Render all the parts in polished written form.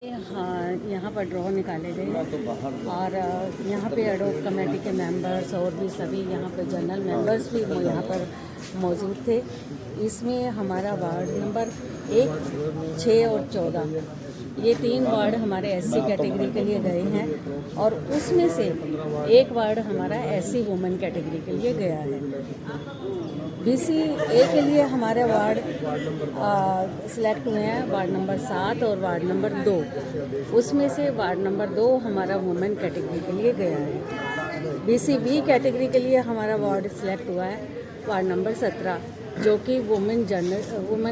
हाँ, यहाँ पर ड्रॉ निकाले गए और यहाँ पे एडोक कमेटी के मेंबर्स और भी सभी यहाँ पे जनरल मेंबर्स भी यहाँ पर मौजूद थे। इसमें हमारा वार्ड नंबर 1, 6 और 14 ये 3 वार्ड हमारे एससी कैटेगरी के लिए गए हैं और उसमें से एक वार्ड हमारा एससी वुमेन कैटेगरी के लिए गया है। बीसी ए के लिए हमारे वार्ड सिलेक्ट हुए हैं वार्ड नंबर 7 और वार्ड नंबर 2। उसमें से वार्ड नंबर 2 हमारा वुमेन कैटेगरी के लिए गया है। बीसी बी कैटेगरी के लिए हमारा वार्ड सिलेक्ट हुआ है वार्ड नंबर 17 जो कि वुमेन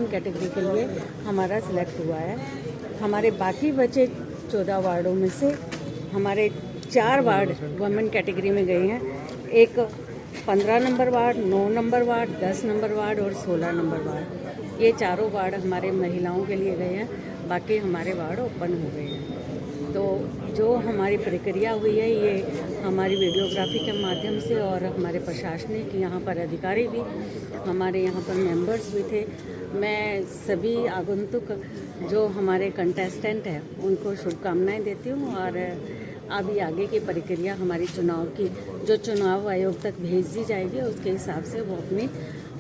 कैटेगरी के लिए हमारा सिलेक्ट हुआ है। हमारे बाकी बचे 14 वार्डों में से हमारे 4 वार्ड वुमेन कैटेगरी में गए हैं। एक 15 number ward, 9 number ward, 10 number ward और 16 नंबर वार्ड, ये चारों वार्ड हमारे महिलाओं के लिए गए हैं। बाकी हमारे वार्ड ओपन हो गए हैं। तो जो हमारी प्रक्रिया हुई है ये हमारी वीडियोग्राफी के माध्यम से और हमारे प्रशासनिक यहाँ पर अधिकारी भी, हमारे यहाँ पर मेंबर्स भी थे। मैं सभी आगंतुक जो हमारे कंटेस्टेंट हैं उनको शुभकामनाएं देती हूँ और अभी आगे की प्रक्रिया हमारी चुनाव की जो चुनाव आयोग तक भेज दी जाएगी उसके हिसाब से वो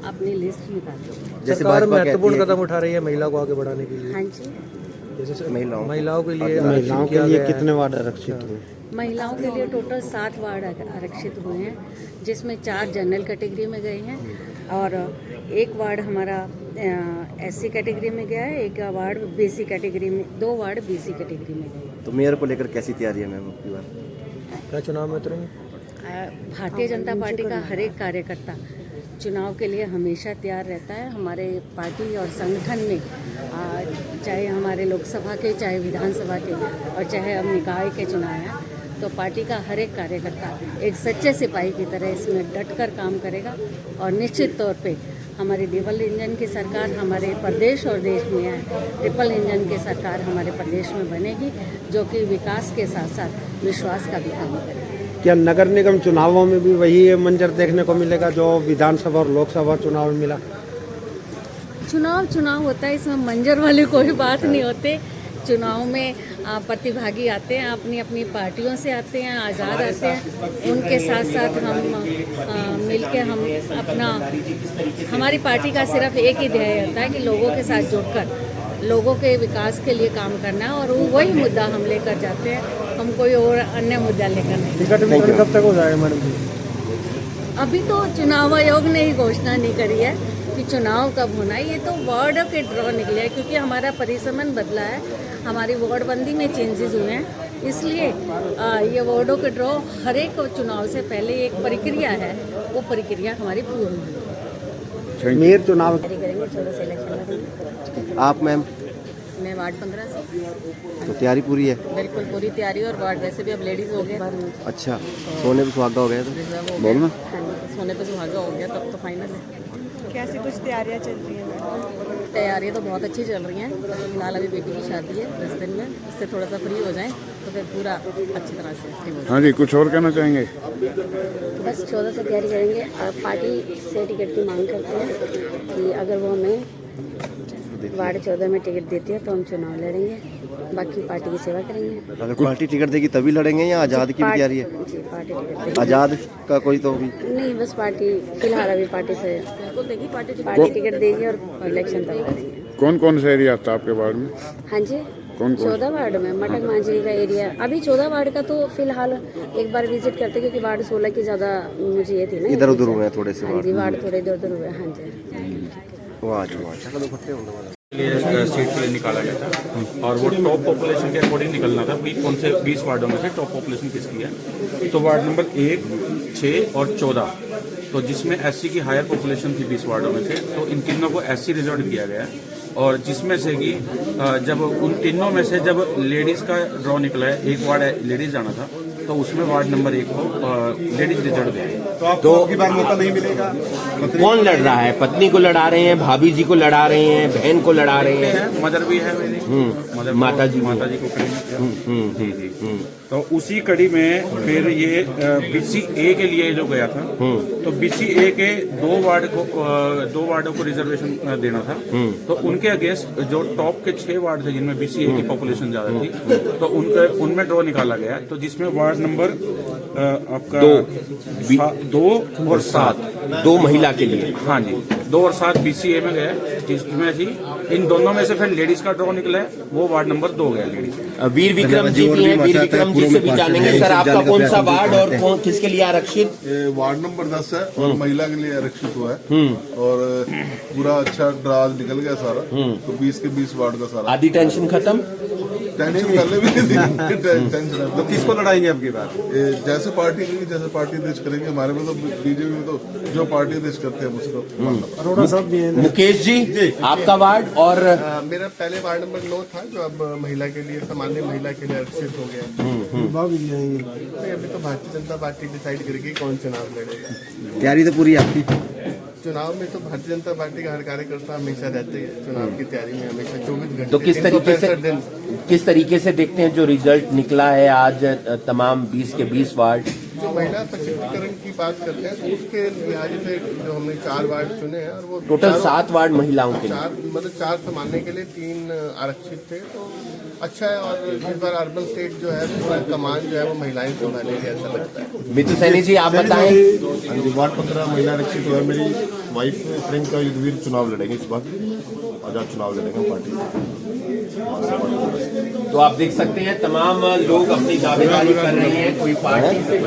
अपनी लिस्ट निकाल देंगे। सरकार महत्वपूर्ण कदम उठा रही है महिला को आगे बढ़ाने के लिए। हाँ जी, जैसे महिलाओं के लिए कितने वार्ड आरक्षित हुए? महिलाओं के लिए टोटल 7 वार्ड आरक्षित हुए हैं जिसमें 4 जनरल कैटेगरी में गए हैं और एक वार्ड हमारा एससी कैटेगरी में गया है, एक वार्ड बीसी कैटेगरी में, 2 वार्ड बीसी कैटेगरी में गए। तो मेयर को लेकर कैसी तैयारी है मैम आपकी बार? क्या चुनाव में उतरेंगे? भारतीय जनता पार्टी का हर एक कार्यकर्ता चुनाव के लिए हमेशा तैयार रहता है। हमारे पार्टी और संगठन में चाहे हमारे लोकसभा के, चाहे विधानसभा के और चाहे अब निकाय के चुनाव हैं, तो पार्टी का हर एक कार्यकर्ता एक सच्चे सिपाही की तरह इसमें डटकर काम करेगा और निश्चित तौर पे हमारी डबल इंजन की सरकार हमारे प्रदेश और देश में है। ट्रिपल इंजन की सरकार हमारे प्रदेश में बनेगी जो कि विकास के साथ साथ विश्वास का भी काम करेगी। क्या नगर निगम चुनावों में भी वही मंजर देखने को मिलेगा जो विधानसभा और लोकसभा चुनाव में मिला? चुनाव होता है, इसमें मंजर वाली कोई बात नहीं होते। चुनाव में प्रतिभागी आते हैं, अपनी अपनी पार्टियों से आते हैं, आज़ाद आते हैं। उनके साथ साथ हम मिलके हम अपना, हमारी पार्टी का सिर्फ एक ही ध्येय होता है कि लोगों के साथ जुड़कर लोगों के विकास के लिए काम करना है और वही मुद्दा हम लेकर जाते हैं। हम कोई और अन्य मुद्दा लेकर नहीं। कब तक हो जाएगा मैडम जी? अभी तो चुनाव आयोग ने ही घोषणा नहीं करी है कि चुनाव कब होना है। ये तो वार्ड के ड्रॉ निकले हैं क्योंकि हमारा परिसमन बदला है, हमारी वार्डबंदी में चेंजेस हुए हैं, इसलिए ये वार्डों के ड्रॉ हर एक चुनाव से पहले एक प्रक्रिया है, वो प्रक्रिया हमारी पूर्ण हुई। मेयर चुनाव करेंगे 14 से इलेक्शन। आप मैम? मैं वार्ड 15 से। तो तैयारी पूरी है? बिल्कुल पूरी तैयारी, और वार्ड वैसे भी अब लेडीज हो गया। अच्छा, सोने पे सुहागा हो गया तो बोलना। सोने पे सुहागा हो गया तब तो फाइनल है। कैसी कुछ तैयारियां चल रही हैं? तैयारियां तो बहुत अच्छी चल रही हैं। फिलहाल अभी बेटी की शादी है 10 दिन में, उससे थोड़ा सा फ्री हो जाएं तो फिर पूरा अच्छी तरह से। हाँ जी, कुछ और कहना चाहेंगे? बस 14 से तैयारी करेंगे। पार्टी से टिकट की मांग करते हैं कि अगर वो हमें वार्ड 14 में टिकट देती है तो हम चुनाव लड़ेंगे, बाकी पार्टी की सेवा करेंगे। अगर पार्टी टिकट देगी तभी लड़ेंगे या आज़ाद की भी तैयारी है? जी, पार्टी टिकट आज़ाद का कोई तो भी नहीं, बस पार्टी फिलहाल अभी पार्टी से देगी, पार्टी टिकट देगी और इलेक्शन तक करेंगे। कौन कौन सा एरिया आता है आपके वार्ड में? हाँ जी, कौन 14 वार्ड में मटक मांझी का एरिया। अभी 14 वार्ड का तो फिलहाल एक बार विजिट करते क्योंकि वार्ड 16 की ज़्यादा मुझे ये थी ना, इधर उधर हुए हैं थोड़े से। हाँ जी, वार्ड थोड़े इधर उधर हुए। हाँ जी, सीट के लिए निकाला गया था और वो टॉप पॉपुलेशन के अकॉर्डिंग निकलना था भी कौन से 20 वार्डों में से टॉप पॉपुलेशन किसकी है। तो वार्ड नंबर 1, 6 और 14, तो जिसमें एससी की हायर पॉपुलेशन थी 20 वार्डों में से, तो इन तीनों को एससी रिजर्व किया गया है। और जिसमें से कि जब उन तीनों में से जब लेडीज़ का ड्रॉ निकला है, एक वार्ड लेडीज़ जाना था, तो उसमें वार्ड नंबर 1 को लेडीज रिजल्ट गया। तो आपको अब की बार मौका नहीं मिलेगा? कौन लड़ रहा है? पत्नी को लड़ा रहे हैं, भाभी जी को लड़ा रहे हैं, बहन को लड़ा रहे हैं? मदर भी है मेरी, मदर माता जी को खड़ी जी। तो उसी कड़ी में फिर ये BCA के लिए जो गया था, तो BCA के 2 वार्डों को रिजर्वेशन देना था। तो उनके अगेंस्ट जो टॉप के 6 वार्ड थे जिनमें BCA की पॉपुलेशन ज्यादा थी, तो उनमें ड्रॉ निकाला गया। तो जिसमें वार्ड नंबर आपका 2 और 7, 2 महिला के लिए। हाँ जी, 2 और 7 BCA में गया, जिसमें थी इन दोनों में से फिर लेडीज का ड्रॉ निकला है, वो वार्ड नंबर 2 गया लेडीज। वीर विक्रम जी भी हैं, वीर विक्रम जी से भी जानेंगे। सर, आपका कौन सा वार्ड और किसके लिए आरक्षित? वार्ड नंबर 10 है और महिला के लिए आरक्षित हुआ है और पूरा अच्छा ड्राज निकल गया सारा। तो 20 के 20 वार्ड का सारा आधी टेंशन खत्म। टेंशन पहले भी नहीं थी, टेंशन तो किसको लड़ाएंगे अब की बार? जैसे पार्टी देश करेंगे। हमारे में तो बीजेपी में तो जो पार्टी देश करते हैं उसको। अरोड़ा साहब भी हैं। मुकेश जी, आपका वार्ड और मेरा पहले वार्ड नंबर 9 था, जो अब महिला के लिए, सामान्य महिला के लिए आरक्षित हो गया। अभी तो भारतीय जनता पार्टी डिसाइड करेगी कौन चुनाव लड़ेगा। तैयारी तो पूरी आपकी? चुनाव में तो भारतीय जनता पार्टी का हर कार्यकर्ता हमेशा रहते हैं चुनाव की तैयारी में, हमेशा 24 घंटे। तो किस तरीके से देखते हैं जो रिजल्ट निकला है आज तमाम 20 के 20 वार्ड? जो महिला सशक्तिकरण की बात करते हैं तो उसके लिहाज से जो हमने 4 वार्ड चुने हैं और वो टोटल 7 वार्ड महिलाओं के लिए। 4 सामान्य के लिए, 3 आरक्षित थे। तो अच्छा है। और इस बार अर्बन स्टेट जो है पूरा कमान जो है वो महिलाएं संभालेंगी, ऐसा लगता है। मितु सैनी जी, आप बताएं। वार्ड 15 महिला आरक्षित हुआ है। मेरी वाइफ प्रियंका युद्धवीर चुनाव लड़ेंगे इस बार, आजाद चुनाव लड़ेंगे पार्टी। तो आप देख सकते हैं तमाम लोग अपनी दावेदारी कर रहे हैं, कोई पार्टी से